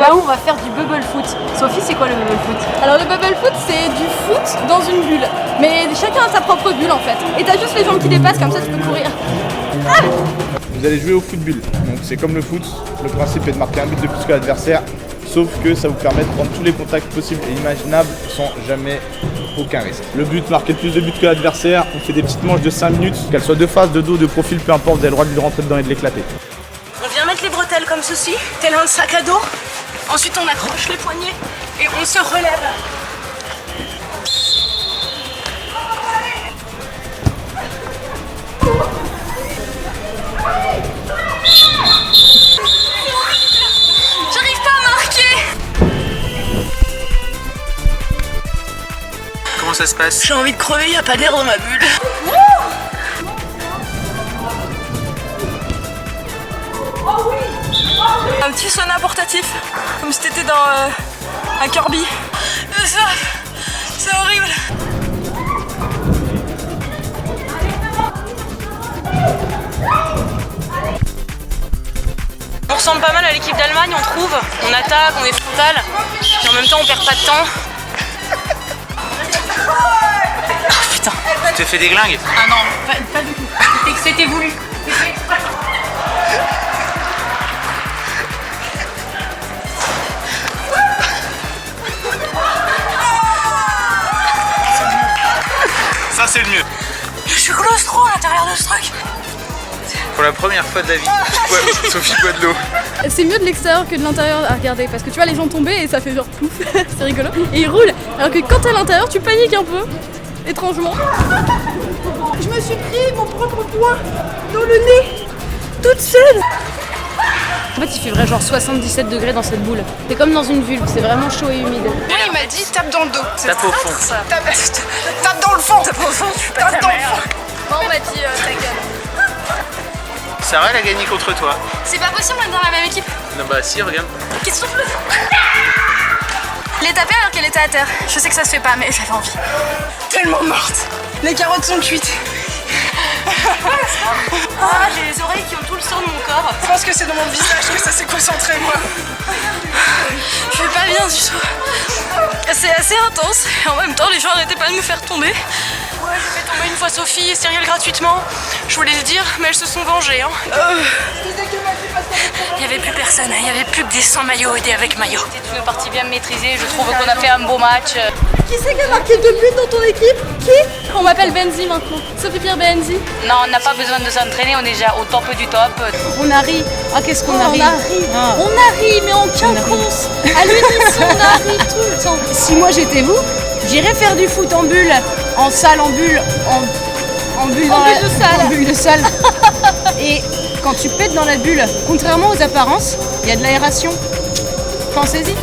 Là où on va faire du bubble foot. Sophie, c'est quoi le bubble foot? Alors le bubble foot, c'est du foot dans une bulle. Mais chacun a sa propre bulle en fait. Et t'as juste les jambes qui dépassent, comme ça tu peux courir. Ah! Vous allez jouer au football. Donc c'est comme le foot. Le principe est de marquer un but de plus que l'adversaire. Sauf que ça vous permet de prendre tous les contacts possibles et imaginables sans jamais aucun risque. Le but, marquer plus de buts que l'adversaire. On fait des petites manches de 5 minutes. Qu'elles soient de face, de dos, de profil, peu importe, vous avez le droit de lui rentrer dedans et de l'éclater. On vient mettre les bretelles comme ceci, tel un sac à dos. Ensuite on accroche les poignets et on se relève. J'arrive pas à marquer. Comment ça se passe? J'ai envie de crever, y a pas d'air dans ma bulle. Un petit sauna portatif, comme si t'étais dans un Kirby. C'est horrible. On ressemble pas mal à l'équipe d'Allemagne, on trouve. On attaque, on est frontal, et en même temps on perd pas de temps. Oh, putain. Tu te fais des glingues? Ah non, pas du tout. C'était voulu. Ça c'est le mieux. Je suis claustro à l'intérieur de ce truc. Pour la première fois de la vie, Sophie boit de l'eau. C'est mieux de l'extérieur que de l'intérieur à regarder. Parce que tu vois les gens tomber et ça fait genre plouf. C'est rigolo. Et ils roulent. Alors que quand t'es à l'intérieur, tu paniques un peu. Étrangement. Je me suis pris mon propre poing dans le nez. Toute seule. En fait, il fait vrai genre 77 degrés dans cette boule. C'est comme dans une vulve, c'est vraiment chaud et humide. Moi, il m'a dit tape dans le dos. Tape au fond. Tape dans le fond. Tape au fond, je suis pas ta mère. Moi on m'a dit ta gueule. Sarah elle a gagné contre toi. C'est pas possible d'être dans la même équipe. Non bah si, regarde. Qui souffle. Je l'ai tapée alors qu'elle était à terre. Je sais que ça se fait pas, mais j'avais envie. Tellement morte. Les carottes sont cuites. Ah, j'ai les oreilles qui ont tout le sang de mon corps. Je pense que c'est dans mon visage que ça s'est concentré, moi. Je vais pas bien du tout. C'est assez intense. Et en même temps, les gens arrêtaient pas de me faire tomber. Ouais, j'ai fait tomber une fois Sophie et Cyril gratuitement. Je voulais le dire, mais elles se sont vengées. Hein. Il n'y avait plus personne, il n'y avait plus que des sans-maillots et des avec maillot. C'était une partie bien maîtrisée, je trouve qu'on a fait un beau match. Qui c'est qui a marqué 2 buts dans ton équipe? Qui? On m'appelle Benzi maintenant. Sophie-Pierre Benzi. Non, on n'a pas besoin de s'entraîner, on est déjà au top du top. On a ri. Ah, qu'est-ce qu'on On a ri? On a ri, mais en quinconce. À l'unisson, on a ri tout le temps. Si moi j'étais vous, j'irais faire du foot en bulle, en salle, en bulle, en bulle, dans bulle de salle. En bulle de salle. Et quand tu pètes dans la bulle, contrairement aux apparences, il y a de l'aération. Pensez-y.